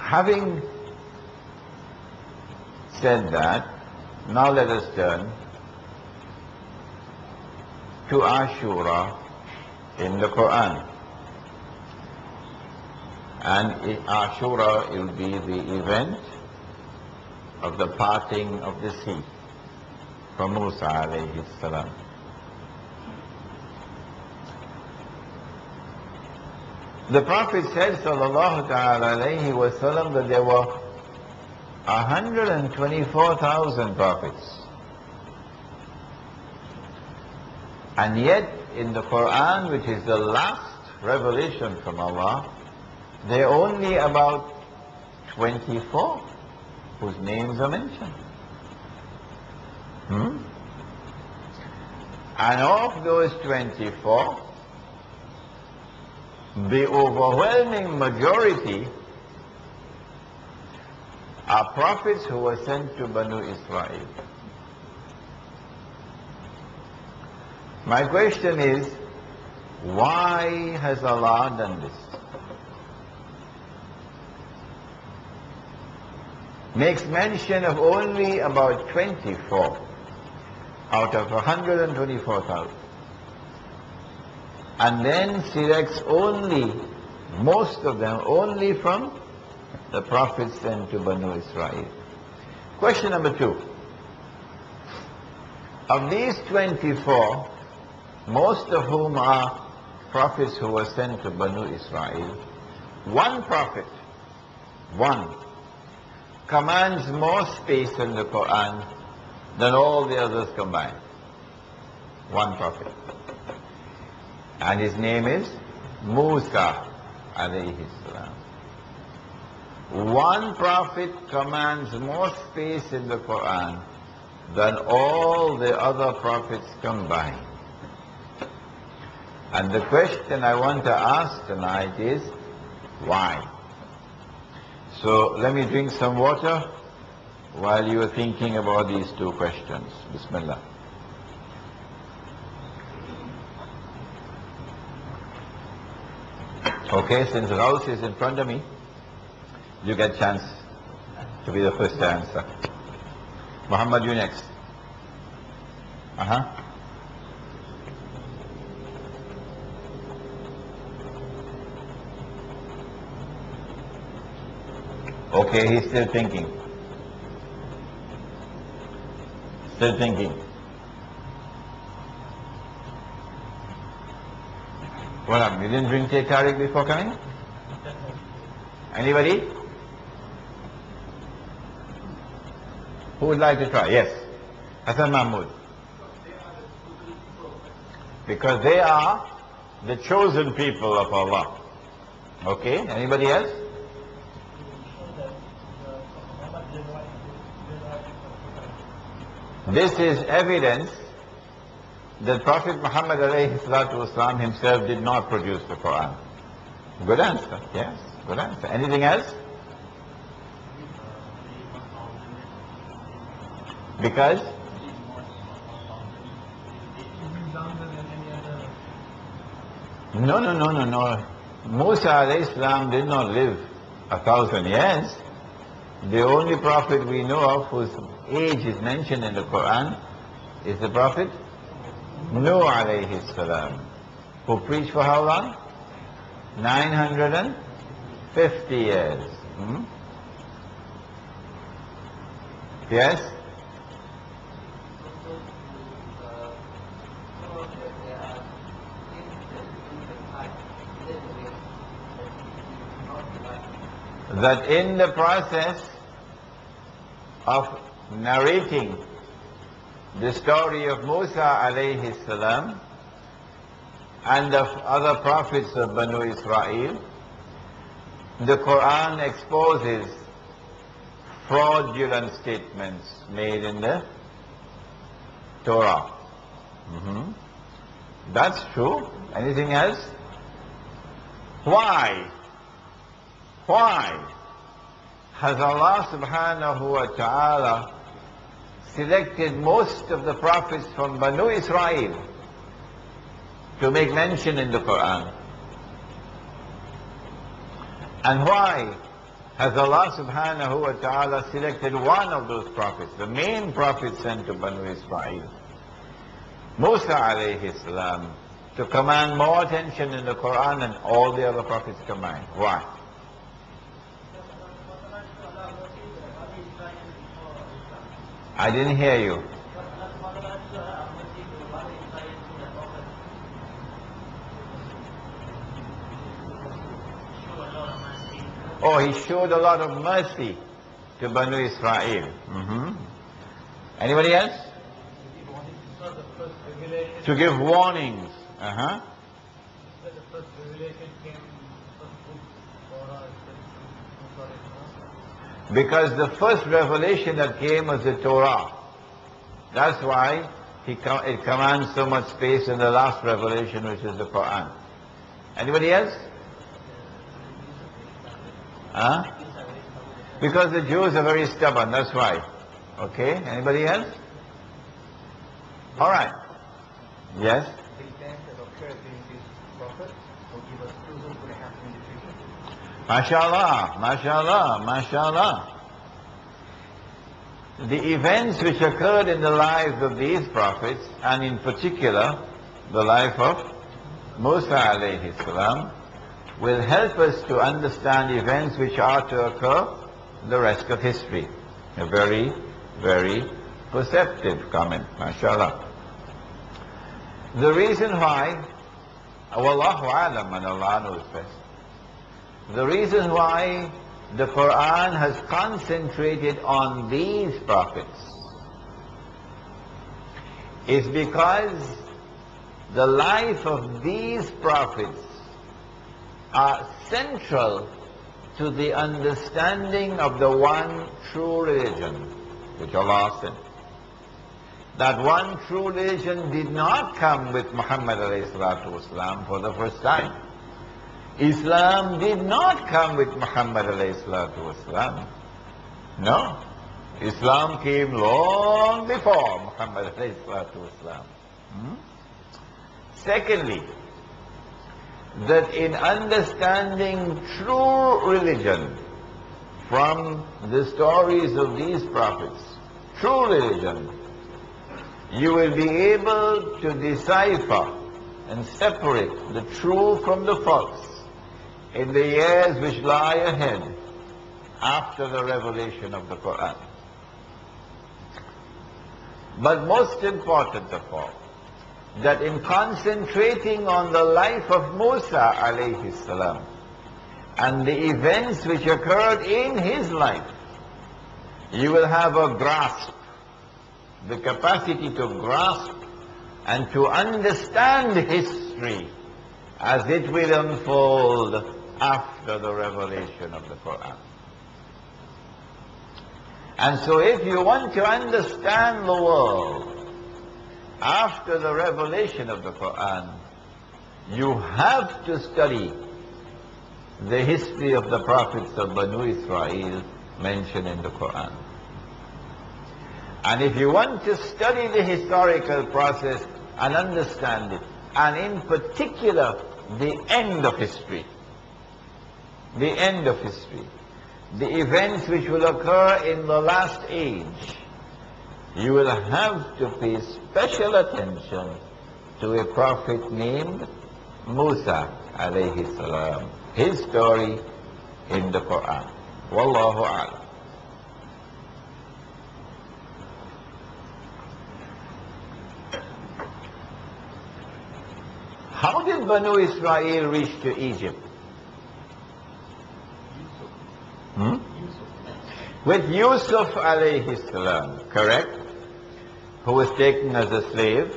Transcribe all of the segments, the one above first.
Having said that, now let us turn to Ashura in the Quran. And Ashura will be the event of the parting of the sea for Musa alayhi salam. The Prophet said sallallahu ta'ala alayhi wa sallam that there were 124,000 prophets. And yet in the Quran, which is the last revelation from Allah, there are only about 24 whose names are mentioned. And of those 24, the overwhelming majority are prophets who were sent to Banu Israel. My question is, why has Allah done this? Makes mention of only about 24 out of 124,000. And then selects only, most of them, only from the prophets sent to Banu Israel. Question number 2. Of these 24, most of whom are prophets who were sent to Banu Israel, one prophet, one, commands more space in the Quran than all the others combined. One prophet. And his name is Musa alayhi salam. One prophet commands more space in the Quran than all the other prophets combined. And the question I want to ask tonight is, why? So let me drink some water while you are thinking about these two questions. Bismillah. Okay, since Raus is in front of me, you get a chance to be the first to answer. Muhammad, you next. Okay, he's still thinking. Still thinking. What happened? You didn't drink Teh Tarik before coming? Anybody? Who would like to try? Yes. Hassan Mahmood. Because they are the chosen people of Allah. Okay, anybody else? This is evidence that Prophet Muhammad alayhi salatu wasalam himself did not produce the Quran. Good answer, yes, good answer. Anything else? Because? No. Musa alayhi salam did not live 1,000 years. The only prophet we know of whose age is mentioned in the Quran is the Prophet Nuh alayhi salam, who preached for how long? 950 years. Yes? That in the process of narrating the story of Musa alayhi salam and of other prophets of Banu Israel, the Quran exposes fraudulent statements made in the Torah. That's true. Anything else? Why has Allah subhanahu wa ta'ala selected most of the prophets from Banu Israel to make mention in the Quran? And why has Allah subhanahu wa ta'ala selected one of those prophets, the main prophet sent to Banu Israel, Musa alayhi salam, to command more attention in the Quran than all the other prophets combined. Why? I didn't hear you. Oh, he showed a lot of mercy to Banu Israel. Anybody else? To give warnings. Because the first revelation that came was the Torah. That's why it commands so much space in the last revelation, which is the Quran. Anybody else? Because the Jews are very stubborn, that's why. Okay, anybody else? All right. Yes? The events that occurred during this prophet will give us clues what's going to happen in the future. MashaAllah, MashaAllah, MashaAllah. The events which occurred in the lives of these prophets, and in particular, the life of Musa alayhi salam, will help us to understand events which are to occur the rest of history. A very, very perceptive comment, mashallah. The reason why, wallahu alam and Allah knows best, the reason why the Quran has concentrated on these prophets is because the life of these prophets are central to the understanding of the one true religion which Allah sent. That one true religion did not come with Muhammad alayhi salatu wasalam for the first time. Islam did not come with Muhammad alayhi salatu wasalam. No. Islam came long before Muhammad alayhi salatu wasalam. Secondly, that in understanding true religion from the stories of these prophets, true religion, you will be able to decipher and separate the true from the false in the years which lie ahead after the revelation of the Quran. But most important of all, that in concentrating on the life of Musa alayhi salam and the events which occurred in his life, you will have a grasp, the capacity to grasp and to understand history as it will unfold after the revelation of the Quran. And so if you want to understand the world after the revelation of the Quran, you have to study the history of the prophets of Banu Israel mentioned in the Quran. And if you want to study the historical process and understand it, and in particular the end of history, the end of history, the events which will occur in the last age, you will have to pay special attention to a prophet named Musa alayhi salam, his story in the Quran. Wallahu a'lam. How did Banu Israel reach to Egypt? With Yusuf alayhi salam, correct? Who was taken as a slave,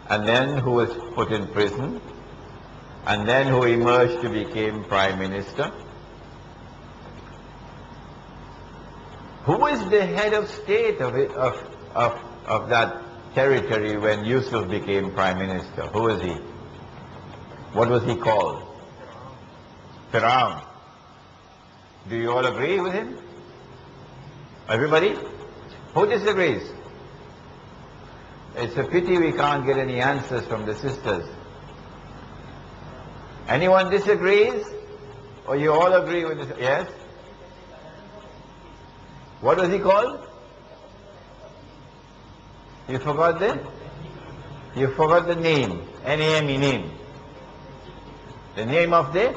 and then who was put in prison, and then who emerged to become prime minister. Who was the head of state of that territory when Yusuf became prime minister? Who was he? What was he called? Pharaoh. Do you all agree with him? Everybody? Who disagrees? It's a pity we can't get any answers from the sisters. Anyone disagrees? Or you all agree with this? Yes? What was he called? You forgot the? You forgot the name. N-A-M-E, name. The name of the?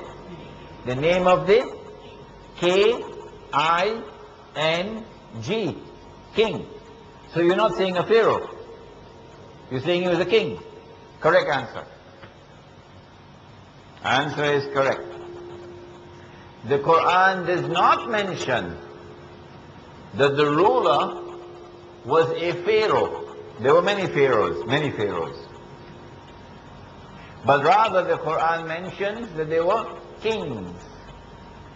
The name of the? K-I-N-G. King. So you're not saying a pharaoh. You're saying he was a king. Correct answer. Answer is correct. The Quran does not mention that the ruler was a pharaoh. There were many pharaohs, many pharaohs. But rather the Quran mentions that they were kings.